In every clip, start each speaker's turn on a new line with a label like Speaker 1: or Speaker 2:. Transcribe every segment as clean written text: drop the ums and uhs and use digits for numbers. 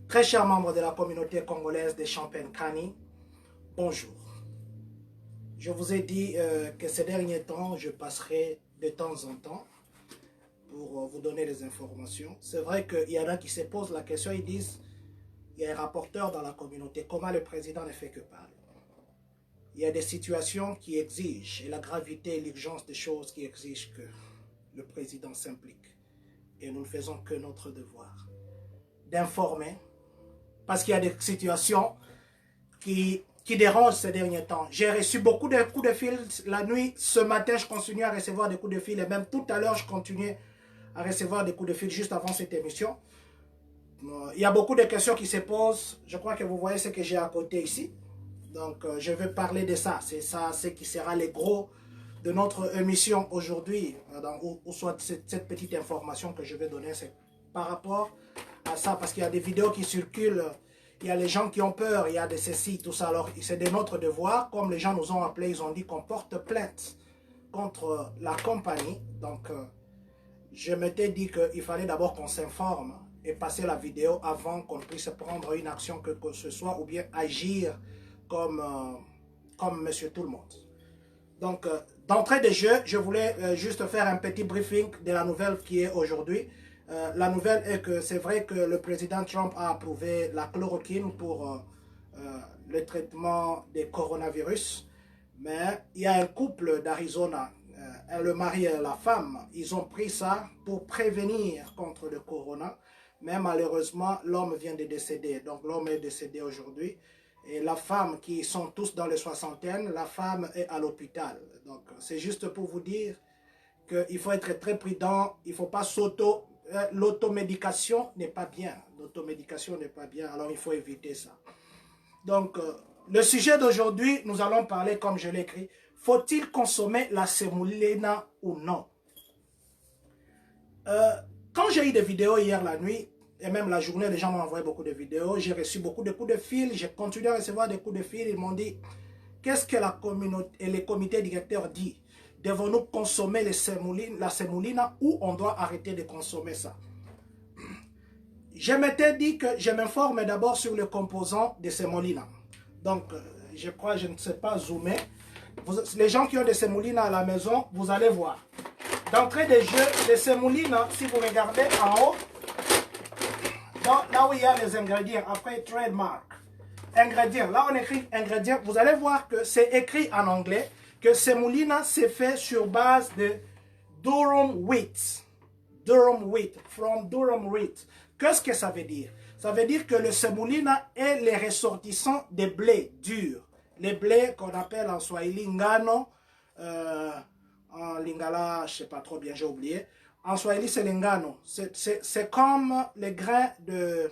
Speaker 1: Très chers membres de la communauté congolaise des Champagne-Kani, bonjour. Je vous ai dit que ces derniers temps, je passerai de temps en temps pour vous donner des informations. C'est vrai qu'il y en a qui se posent la question, ils disent, il y a un rapporteur dans la communauté, comment le président ne fait que parler? Il y a des situations qui exigent, et la gravité et l'urgence des choses qui exigent que le président s'implique. Et nous ne faisons que notre devoir d'informer, parce qu'il y a des situations qui dérangent ces derniers temps. J'ai reçu beaucoup de coups de fil la nuit. Ce matin, je continue à recevoir des coups de fil, et même tout à l'heure, je continuais à recevoir des coups de fil juste avant cette émission. Il y a beaucoup de questions qui se posent. Je crois que vous voyez ce que j'ai à côté ici. Donc, je vais parler de ça. C'est ça, ce qui sera le gros de notre émission aujourd'hui, ou soit cette petite information que je vais donner, c'est par rapport à ça, parce qu'il y a des vidéos qui circulent, il y a les gens qui ont peur, il y a de ceci, tout ça. Alors, c'est de notre devoir, comme les gens nous ont appelés, ils ont dit qu'on porte plainte contre la compagnie. Donc, je m'étais dit qu'il fallait d'abord qu'on s'informe et passer la vidéo avant qu'on puisse prendre une action que ce soit, ou bien agir comme Monsieur Tout-le-Monde. Donc, d'entrée de jeu, je voulais juste faire un petit briefing de la nouvelle qui est aujourd'hui. La nouvelle est que c'est vrai que le président Trump a approuvé la chloroquine pour le traitement des coronavirus, mais il y a un couple d'Arizona, le mari et la femme, ils ont pris ça pour prévenir contre le corona, mais malheureusement, l'homme vient de décéder. Donc, l'homme est décédé aujourd'hui. Et la femme, qui sont tous dans les soixantaines, la femme est à l'hôpital. Donc, c'est juste pour vous dire qu'il faut être très prudent. Il ne faut pas l'automédication n'est pas bien. L'automédication n'est pas bien, alors il faut éviter ça. Donc, le sujet d'aujourd'hui, nous allons parler, comme je l'ai écrit, faut-il consommer la sémolina ou non? Quand j'ai eu des vidéos hier la nuit, et même la journée, les gens m'ont envoyé beaucoup de vidéos. J'ai reçu beaucoup de coups de fil. J'ai continué à recevoir des coups de fil. Ils m'ont dit, qu'est-ce que la communauté et les comités directeurs disent? Devons-nous consommer la sémolina ou on doit arrêter de consommer ça? Je m'étais dit que je m'informe d'abord sur le composant de sémolina. Donc, je crois, je ne sais pas zoomer. Les gens qui ont des sémolina à la maison, vous allez voir. D'entrée de jeu, les sémolina, si vous regardez en haut, là où il y a les ingrédients, après trademark, ingrédients, là on écrit ingrédients, vous allez voir que c'est écrit en anglais que sémolina c'est fait sur base de durum wheat. Durum wheat, from durum wheat. Qu'est-ce que ça veut dire? Ça veut dire que le sémolina est les ressortissants des blés durs. Les blés qu'on appelle en swahili ngano, en lingala, je ne sais pas trop bien, j'ai oublié. En swahili, c'est l'engano. C'est comme les grains de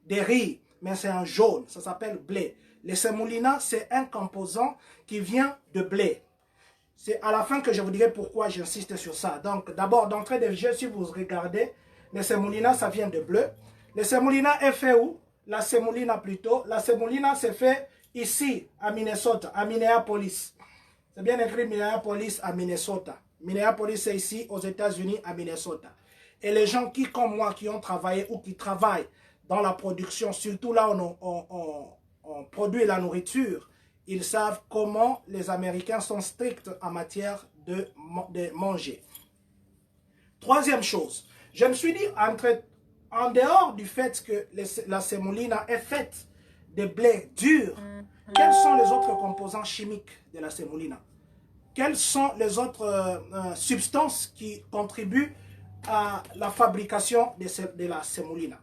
Speaker 1: riz, mais c'est en jaune. Ça s'appelle blé. Le sémolina, c'est un composant qui vient de blé. C'est à la fin que je vous dirai pourquoi j'insiste sur ça. Donc, d'abord, d'entrée de jeu, si vous regardez, le sémolina, ça vient de bleu. Le sémolina est fait où? La sémolina plutôt. La sémolina, c'est fait ici, à Minnesota, à Minneapolis. C'est bien écrit Minneapolis à Minnesota. Minneapolis, c'est ici aux États-Unis, à Minnesota. Et les gens qui, comme moi, qui ont travaillé ou qui travaillent dans la production, surtout là où on produit la nourriture, ils savent comment les Américains sont stricts en matière de manger. Troisième chose, je me suis dit, en dehors du fait que la sémolina est faite de blé dur, quels sont les autres composants chimiques de la sémolina? Quelles sont les autres substances qui contribuent à la fabrication de la sémolina?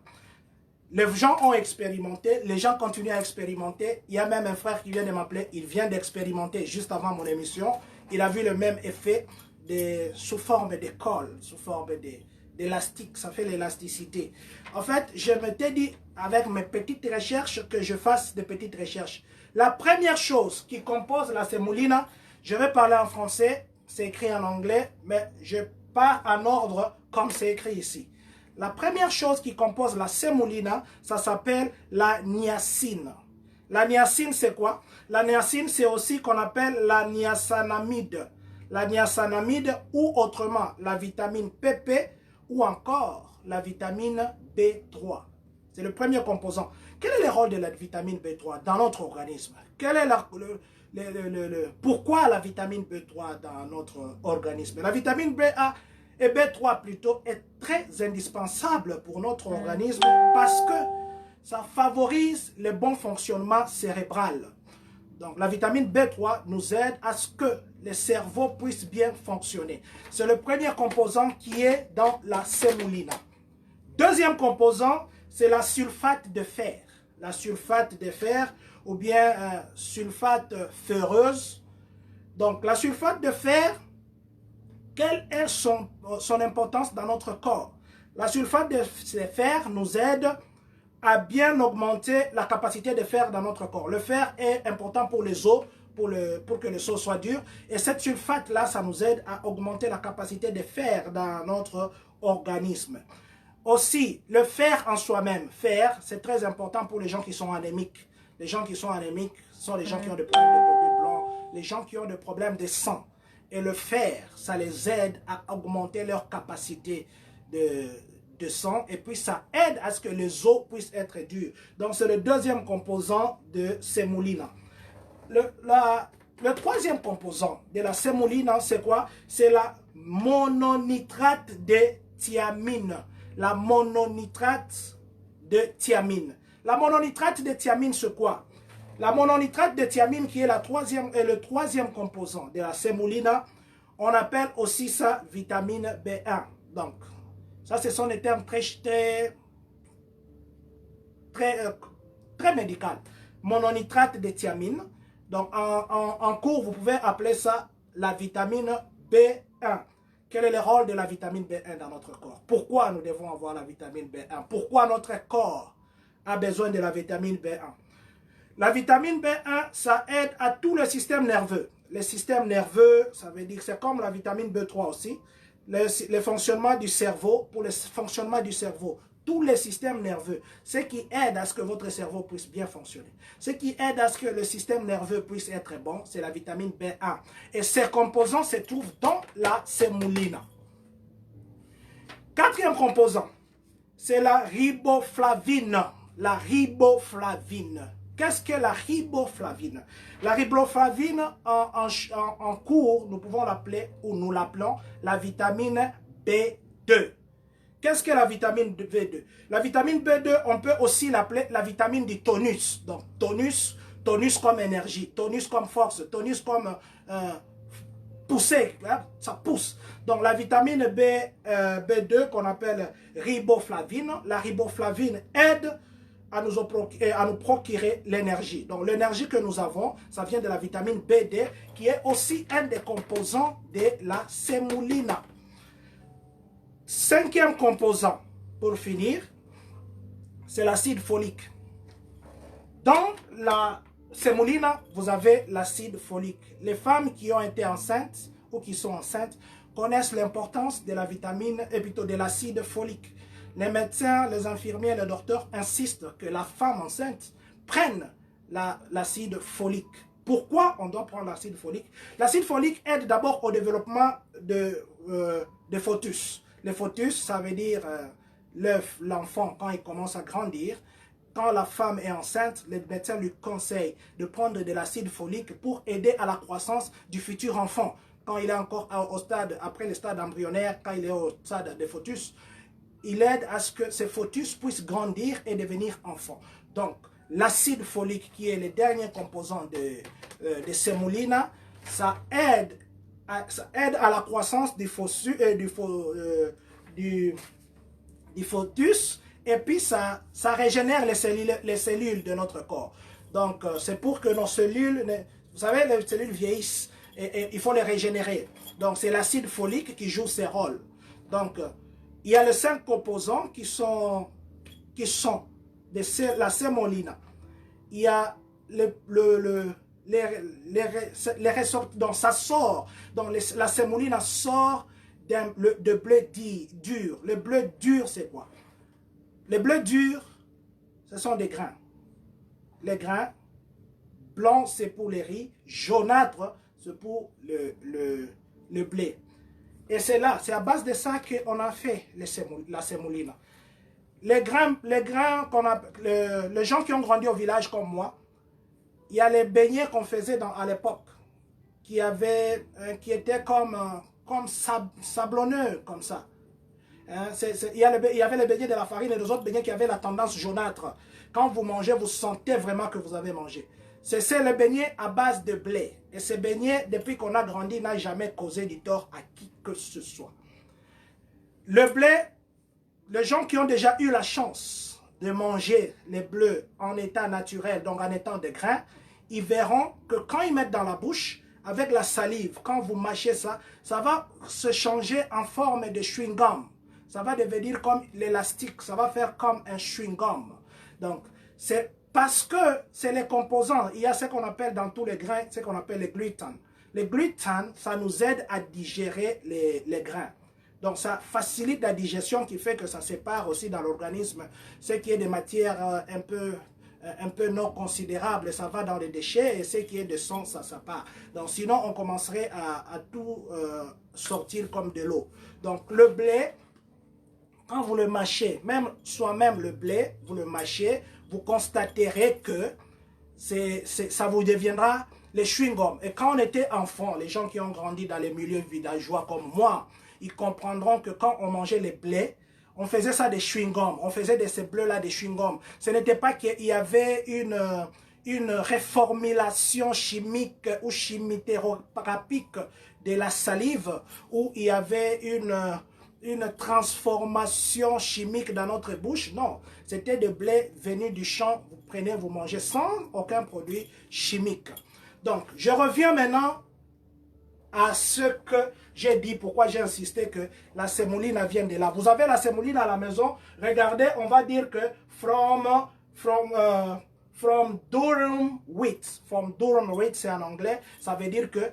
Speaker 1: Les gens ont expérimenté, les gens continuent à expérimenter. Il y a même un frère qui vient de m'appeler, il vient d'expérimenter juste avant mon émission. Il a vu le même effet sous forme de colle, sous forme d'élastique, ça fait l'élasticité. En fait, je m'étais dit, avec mes petites recherches, que je fasse des petites recherches. La première chose qui compose la sémolina, je vais parler en français, c'est écrit en anglais, mais je pars en ordre comme c'est écrit ici. La première chose qui compose la sémolina, ça s'appelle la niacine. La niacine, c'est quoi? La niacine, c'est aussi qu'on appelle la niacinamide. La niacinamide ou autrement la vitamine PP ou encore la vitamine B3. C'est le premier composant. Quel est le rôle de la vitamine B3 dans notre organisme? Quel est pourquoi la vitamine B3 dans notre organisme? La vitamine BA et B3 plutôt est très indispensable pour notre organisme parce que ça favorise le bon fonctionnement cérébral. Donc la vitamine B3 nous aide à ce que le cerveau puisse bien fonctionner. C'est le premier composant qui est dans la sémolina. Deuxième composant, c'est la sulfate de fer. La sulfate de fer ou bien sulfate ferreuse. Donc la sulfate de fer, quelle est son importance dans notre corps? La sulfate de fer nous aide à bien augmenter la capacité de fer dans notre corps. Le fer est important pour les os, pour que les os soient durs. Et cette sulfate-là, ça nous aide à augmenter la capacité de fer dans notre organisme. Aussi, le fer en soi-même, fer, c'est très important pour les gens qui sont anémiques. Les gens qui sont anémiques sont les gens qui ont des problèmes de globules blancs, les gens qui ont des problèmes de sang. Et le fer, ça les aide à augmenter leur capacité de sang et puis ça aide à ce que les os puissent être durs. Donc c'est le deuxième composant de sémolina. Le troisième composant de la sémolina, c'est quoi? C'est la mononitrate de thiamine. La mononitrate de thiamine. La mononitrate de thiamine, c'est quoi? La mononitrate de thiamine, qui est le troisième composant de la sémolina, on appelle aussi ça vitamine B1. Donc, ça, ce sont des termes très médicaux. Mononitrate de thiamine. Donc, en cours, vous pouvez appeler ça la vitamine B1. Quel est le rôle de la vitamine B1 dans notre corps? Pourquoi nous devons avoir la vitamine B1? Pourquoi notre corps a besoin de la vitamine B1? La vitamine B1, ça aide à tout le système nerveux. Le système nerveux, ça veut dire que c'est comme la vitamine B3 aussi. Le fonctionnement du cerveau, pour le fonctionnement du cerveau, tous les systèmes nerveux, ce qui aide à ce que votre cerveau puisse bien fonctionner. Ce qui aide à ce que le système nerveux puisse être bon, c'est la vitamine B1. Et ces composants se trouvent dans la sémolina. Quatrième composant, c'est la riboflavine. La riboflavine. Qu'est-ce que la riboflavine? La riboflavine, en cours, nous pouvons l'appeler, ou nous l'appelons, la vitamine B2. Qu'est-ce que la vitamine B2? La vitamine B2, on peut aussi l'appeler la vitamine du tonus. Donc, tonus comme énergie, tonus comme force, tonus comme pousser, hein, ça pousse. Donc, la vitamine B2 qu'on appelle riboflavine, la riboflavine aide à nous procurer l'énergie. Donc, l'énergie que nous avons, ça vient de la vitamine B2, qui est aussi un des composants de la sémolina. Cinquième composant, pour finir, c'est l'acide folique. Dans la sémolina, vous avez l'acide folique. Les femmes qui ont été enceintes ou qui sont enceintes connaissent l'importance de la vitamine et plutôt de l'acide folique. Les médecins, les infirmiers, les docteurs insistent que la femme enceinte prenne l'acide folique. Pourquoi on doit prendre l'acide folique? L'acide folique aide d'abord au développement de fœtus. Le fœtus, ça veut dire l'œuf, l'enfant, quand il commence à grandir. Quand la femme est enceinte, les médecins lui conseillent de prendre de l'acide folique pour aider à la croissance du futur enfant. Quand il est encore au stade, après le stade embryonnaire, quand il est au stade de fœtus, il aide à ce que ce fœtus puisse grandir et devenir enfant. Donc, l'acide folique, qui est le dernier composant de sémolina, ça aide à la croissance du fœtus et puis ça régénère les cellules de notre corps. Donc, c'est pour que nos cellules, vous savez, les cellules vieillissent et il faut les régénérer. Donc, c'est l'acide folique qui joue ces rôles. Donc, il y a les 5 composants qui sont de la sémolina. Il y a les ressorts, donc ça sort, donc la sémolina sort de blé dur. Le blé dur, c'est quoi? Les blés durs, ce sont des grains. Les grains blancs, c'est pour les riz, jaunâtre, c'est pour le blé. Et c'est là, c'est à base de ça qu'on a fait la sémolina. les gens qui ont grandi au village comme moi, il y a les beignets qu'on faisait à l'époque, qui étaient comme sablonneux, comme ça. Hein, il y avait les beignets de la farine et les autres beignets qui avaient la tendance jaunâtre. Quand vous mangez, vous sentez vraiment que vous avez mangé. C'est le beignet à base de blé. Et ce beignet, depuis qu'on a grandi, n'a jamais causé du tort à qui que ce soit. Le blé, les gens qui ont déjà eu la chance de manger les bleus en état naturel, donc en étant de grains, ils verront que quand ils mettent dans la bouche, avec la salive, quand vous mâchez ça, ça va se changer en forme de chewing-gum. Ça va devenir comme l'élastique, ça va faire comme un chewing-gum. Donc, c'est parce que c'est les composants. Il y a ce qu'on appelle dans tous les grains, ce qu'on appelle les gluten. Les gluten, ça nous aide à digérer les grains. Donc, ça facilite la digestion qui fait que ça sépare aussi dans l'organisme ce qui est de matière un peu non considérable, ça va dans les déchets, et ce qui est de sang, ça part. Donc sinon, on commencerait à tout sortir comme de l'eau. Donc le blé, quand vous le mâchez, même soi-même le blé, vous le mâchez, vous constaterez que ça vous deviendra les chewing-gums. Et quand on était enfant, les gens qui ont grandi dans les milieux villageois comme moi, ils comprendront que quand on mangeait les blés, on faisait ça des chewing-gums, on faisait de ces bleus-là des chewing-gums. Ce n'était pas qu'il y avait une reformulation chimique ou chimiothérapeutique de la salive, où il y avait une transformation chimique dans notre bouche. Non, c'était de blé venu du champ, vous prenez, vous mangez sans aucun produit chimique. Donc, je reviens maintenant à ce que j'ai dit, pourquoi j'ai insisté que la sémolina vient de là. Vous avez la sémolina à la maison, regardez, on va dire que from durum wheat. From durum wheat, c'est en anglais, ça veut dire que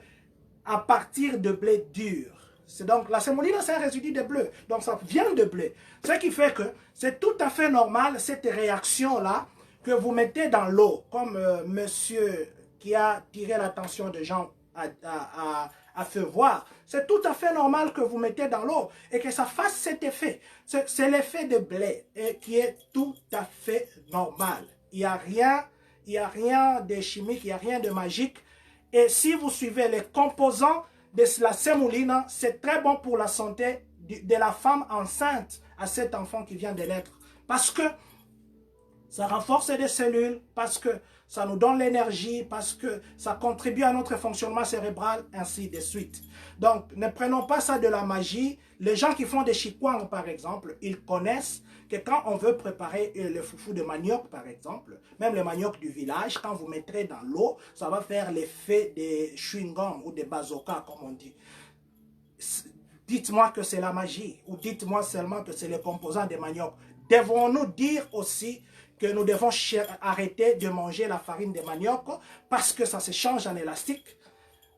Speaker 1: à partir de blé dur. C'est donc, la sémolina, c'est un résidu de blé, donc ça vient de blé. Ce qui fait que c'est tout à fait normal, cette réaction-là, que vous mettez dans l'eau, comme monsieur qui a tiré l'attention des gens à faire voir. C'est tout à fait normal que vous mettez dans l'eau et que ça fasse cet effet. C'est l'effet de blé et qui est tout à fait normal. Il n'y a rien de chimique, il n'y a rien de magique. Et si vous suivez les composants de la sémolina, c'est très bon pour la santé de la femme enceinte à cet enfant qui vient de naître. Parce que ça renforce les cellules, parce que ça nous donne l'énergie, parce que ça contribue à notre fonctionnement cérébral, ainsi de suite. Donc, ne prenons pas ça de la magie. Les gens qui font des chikwang, par exemple, ils connaissent que quand on veut préparer le foufou de manioc, par exemple, même le manioc du village, quand vous mettrez dans l'eau, ça va faire l'effet des chewing-gum ou des bazookas, comme on dit. Dites-moi que c'est la magie, ou dites-moi seulement que c'est le composant des manioc. Devons-nous dire aussi que nous devons arrêter de manger la farine de manioc parce que ça se change en élastique?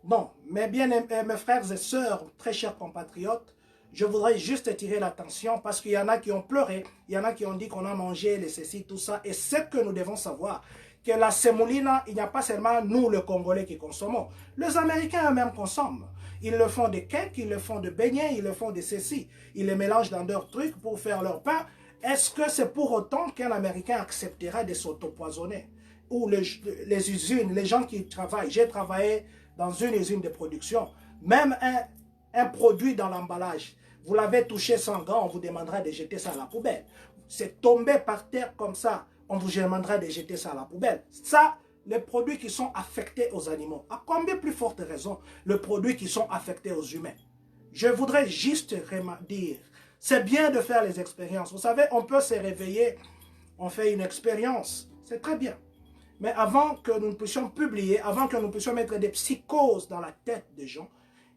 Speaker 1: Non, mais bien mes frères et sœurs, très chers compatriotes, je voudrais juste attirer l'attention parce qu'il y en a qui ont pleuré, il y en a qui ont dit qu'on a mangé les ceci, tout ça, et ce que nous devons savoir, que la sémolina, il n'y a pas seulement nous, les Congolais, qui consommons. Les Américains eux-mêmes consomment. Ils le font de cakes, ils le font de beignets, ils le font de ceci. Ils les mélangent dans leurs trucs pour faire leur pain. Est-ce que c'est pour autant qu'un Américain acceptera de s'autopoisonner? Ou les usines, les gens qui travaillent. J'ai travaillé dans une usine de production. Même un produit dans l'emballage, vous l'avez touché sans gants, on vous demandera de jeter ça à la poubelle. C'est tombé par terre comme ça, on vous demandera de jeter ça à la poubelle. Ça, les produits qui sont affectés aux animaux. À combien plus forte raison, les produits qui sont affectés aux humains? Je voudrais juste dire, c'est bien de faire les expériences. Vous savez, on peut se réveiller, on fait une expérience, c'est très bien. Mais avant que nous puissions publier, avant que nous puissions mettre des psychoses dans la tête des gens,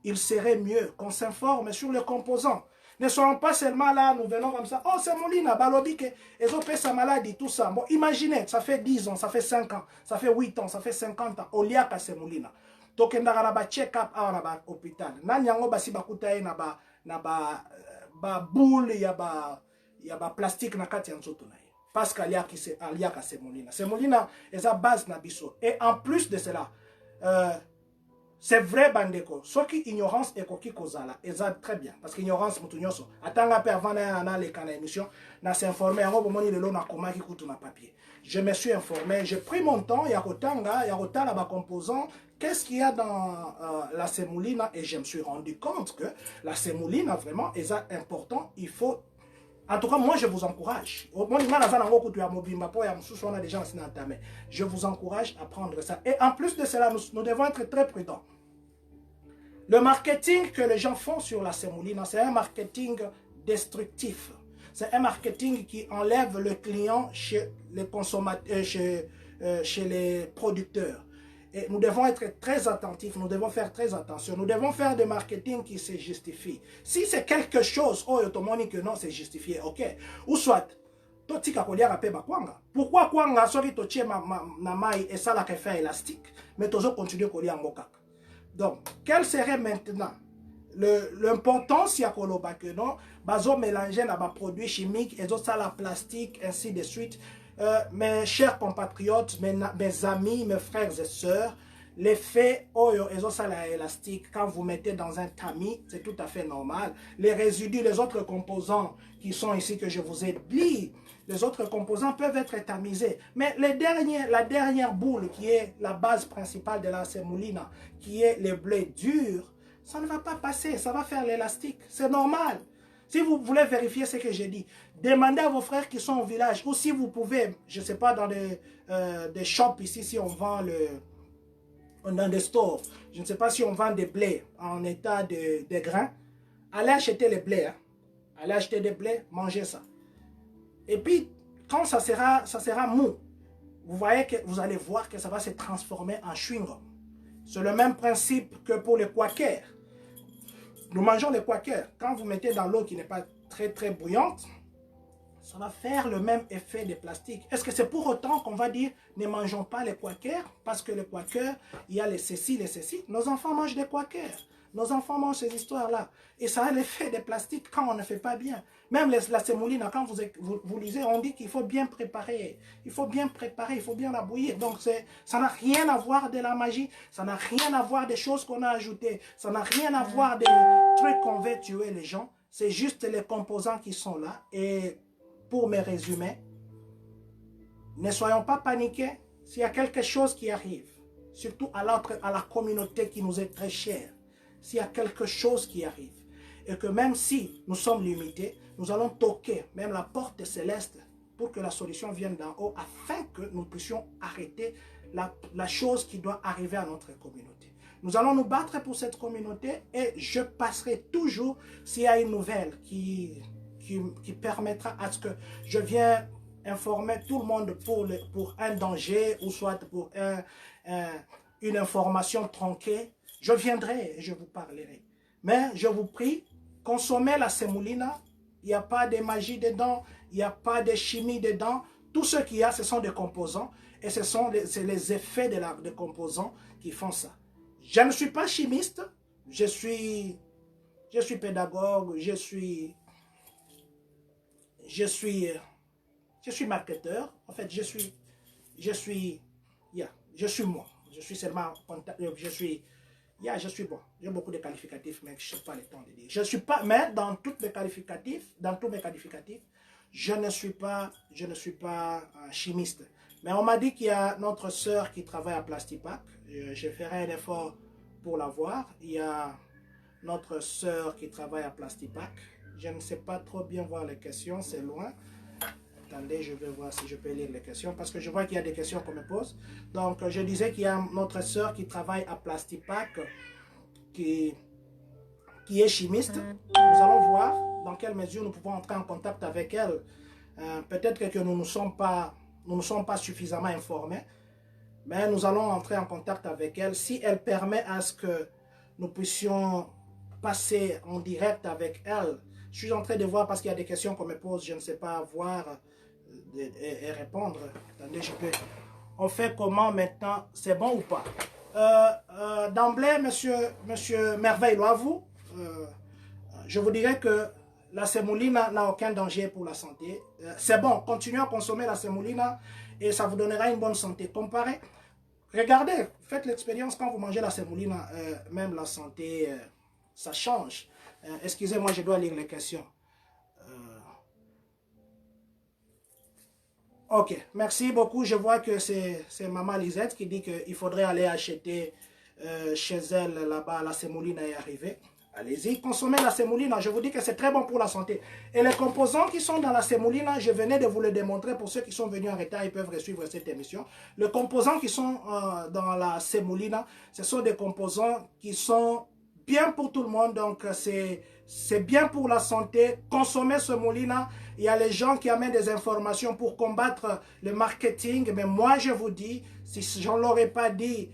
Speaker 1: il serait mieux qu'on s'informe sur les composants. Ne soyons pas seulement là, nous venons comme ça. Oh, c'est Molina, Balobike, ils ont fait sa maladie, tout ça. Bon, imaginez, ça fait 10 ans, ça fait 5 ans, ça fait 8 ans, ça fait 50 ans. Oliaka, c'est Molina. Donc, on a un check-up à l'hôpital. Nanyango, basi bakutaye na ba boule, il y a ba plastique na kati yanzoto na ye. Parce qu'il y a que c'est Molina. C'est Molina, et sa base na biso. Et en plus de cela, C'est vrai, bandeko. Ce qui ignorance et qui kozala, et ça très bien. Parce qu'ignorance, mutunyoso. Attends, peu avant d'aller à l'émission, on s'est informé, on va le long comment qui coûte un papier. Je me suis informé, j'ai pris mon temps, il y a Rotanga, il y a Rotala, ma composant, qu'est-ce qu'il y a dans la sémoulina, et je me suis rendu compte que la sémoulina, vraiment, est important, il faut. En tout cas, moi, je vous encourage. Je vous encourage à prendre ça. Et en plus de cela, nous devons être très prudents. Le marketing que les gens font sur la sémoulina, c'est un marketing destructif. C'est un marketing qui enlève le client chez les consommateurs, chez les producteurs. Et nous devons être très attentifs, nous devons faire très attention. Nous devons faire des marketing qui se justifient. Si c'est quelque chose, oh, que non, c'est justifié, ok. Ou soit, pourquoi kwanga sori totie na mai et ça la fait élastique, mais toujours continuer kolia ngokaka. Donc, quel serait maintenant l'importance ya koloba que non, bazo mélanger na ba produits chimiques et autres ça la plastique ainsi de suite. Mes chers compatriotes, mes amis, mes frères et sœurs, l'effet oyo ezosala élastique quand vous mettez dans un tamis, c'est tout à fait normal. Les résidus, les autres composants qui sont ici que je vous ai dit, les autres composants peuvent être tamisés. Mais la dernière boule qui est la base principale de la sémoulina, qui est le blé dur, ça ne va pas passer, ça va faire l'élastique. C'est normal. Si vous voulez vérifier ce que j'ai dit, demandez à vos frères qui sont au village, ou si vous pouvez, je ne sais pas, dans des shops ici, si on vend dans des stores, je ne sais pas si on vend des blés en état de grains, allez acheter les blés, hein. Allez acheter des blés, mangez ça. Et puis, quand ça sera mou, vous allez voir que ça va se transformer en chewing-gum. C'est le même principe que pour les quakers. Nous mangeons les quakers. Quand vous mettez dans l'eau qui n'est pas très très bouillante, ça va faire le même effet des plastiques. Est-ce que c'est pour autant qu'on va dire ne mangeons pas les quakers? Parce que les quakers, il y a les ceci, les ceci. Nos enfants mangent des quakers. Nos enfants mangent ces histoires-là. Et ça a l'effet des plastiques quand on ne fait pas bien. Même la sémoulina, quand vous lisez, on dit qu'il faut bien préparer. Il faut bien préparer, il faut bien la bouillir. Donc ça n'a rien à voir de la magie. Ça n'a rien à voir des choses qu'on a ajoutées. Ça n'a rien à voir des trucs qu'on veut tuer les gens. C'est juste les composants qui sont là. Et pour me résumer, ne soyons pas paniqués s'il y a quelque chose qui arrive. Surtout à la communauté qui nous est très chère. S'il y a quelque chose qui arrive, et que même si nous sommes limités, nous allons toquer même la porte céleste pour que la solution vienne d'en haut, afin que nous puissions arrêter la chose qui doit arriver à notre communauté. Nous allons nous battre pour cette communauté et je passerai toujours s'il y a une nouvelle qui permettra à ce que je vienne informer tout le monde pour un danger ou soit pour une information tronquée. Je viendrai et je vous parlerai. Mais je vous prie, consommez la sémoulina. Il n'y a pas de magie dedans. Il n'y a pas de chimie dedans. Tout ce qu'il y a, ce sont des composants. Et c'est les effets des composants qui font ça. Je ne suis pas chimiste. Je suis pédagogue. Je suis marketeur. En fait, je suis moi. Je suis seulement je suis bon. J'ai beaucoup de qualificatifs, mais je n'ai pas le temps de dire. Je suis pas, mais dans tous mes qualificatifs, je ne suis pas chimiste. Mais on m'a dit qu'il y a notre sœur qui travaille à Plastipac. Je ferai un effort pour la voir. Il y a notre sœur qui travaille à Plastipac. Je ne sais pas trop bien voir les questions, c'est loin. Attendez, je vais voir si je peux lire les questions, parce que je vois qu'il y a des questions qu'on me pose. Donc, je disais qu'il y a notre sœur qui travaille à Plastipac, qui est chimiste. Nous allons voir dans quelle mesure nous pouvons entrer en contact avec elle. Peut-être que nous ne sommes pas suffisamment informés, mais nous allons entrer en contact avec elle. Si elle permet à ce que nous puissions passer en direct avec elle, je suis en train de voir parce qu'il y a des questions qu'on me pose, je ne sais pas voir et répondre. Attendez, on fait comment maintenant? C'est bon ou pas? D'emblée, monsieur Merveille, à vous, je vous dirais que la sémoulina n'a aucun danger pour la santé. C'est bon, continuez à consommer la sémoulina et ça vous donnera une bonne santé. Regardez, faites l'expérience quand vous mangez la sémoulina, même la santé, ça change. Excusez-moi, je dois lire les questions. Ok, merci beaucoup. Je vois que c'est Maman Lisette qui dit qu'il faudrait aller acheter chez elle là-bas. La sémoulina est arrivée. Allez-y, consommez la sémoulina. Je vous dis que c'est très bon pour la santé. Et les composants qui sont dans la sémoulina, je venais de vous le démontrer. Pour ceux qui sont venus en retard, ils peuvent suivre cette émission. Les composants qui sont dans la sémoulina, ce sont des composants qui sont bien pour tout le monde. Donc, c'est bien pour la santé. Consommez sémoulina. Il y a les gens qui amènent des informations pour combattre le marketing. Mais moi, je vous dis, si je ne l'aurais pas dit,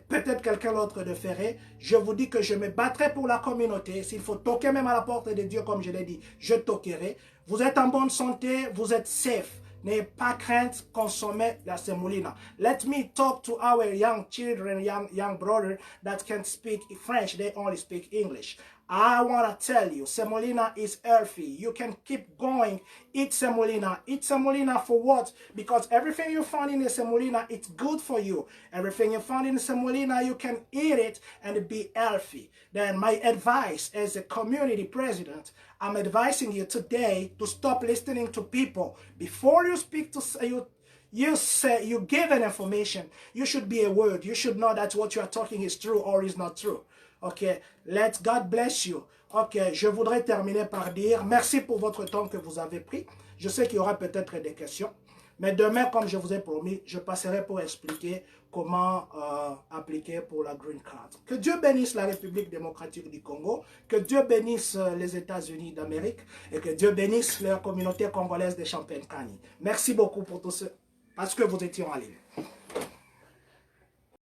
Speaker 1: peut-être quelqu'un d'autre le ferait. Je vous dis que je me battrai pour la communauté. S'il faut toquer même à la porte de Dieu, comme je l'ai dit, je toquerai. Vous êtes en bonne santé, vous êtes safe. N'ayez pas crainte, consommez la semolina. Let me talk to our young children, young brother that can speak French. They only speak English. I want to tell you, semolina is healthy. You can keep going. Eat semolina. Eat semolina for what? Because everything you find in the semolina, it's good for you. Everything you find in the semolina, you can eat it and be healthy. Then my advice as a community president, I'm advising you today to stop listening to people. Before you speak to you give an information, you should be aware. You should know that what you are talking is true or is not true. Ok, let God bless you. Ok, je voudrais terminer par dire merci pour votre temps que vous avez pris. Je sais qu'il y aura peut-être des questions. Mais demain, comme je vous ai promis, je passerai pour expliquer comment appliquer pour la Green Card. Que Dieu bénisse la République démocratique du Congo, que Dieu bénisse les États-Unis d'Amérique et que Dieu bénisse la communauté congolaise de Champagne-Kani. Merci beaucoup pour tout ce, parce que vous étiez en ligne.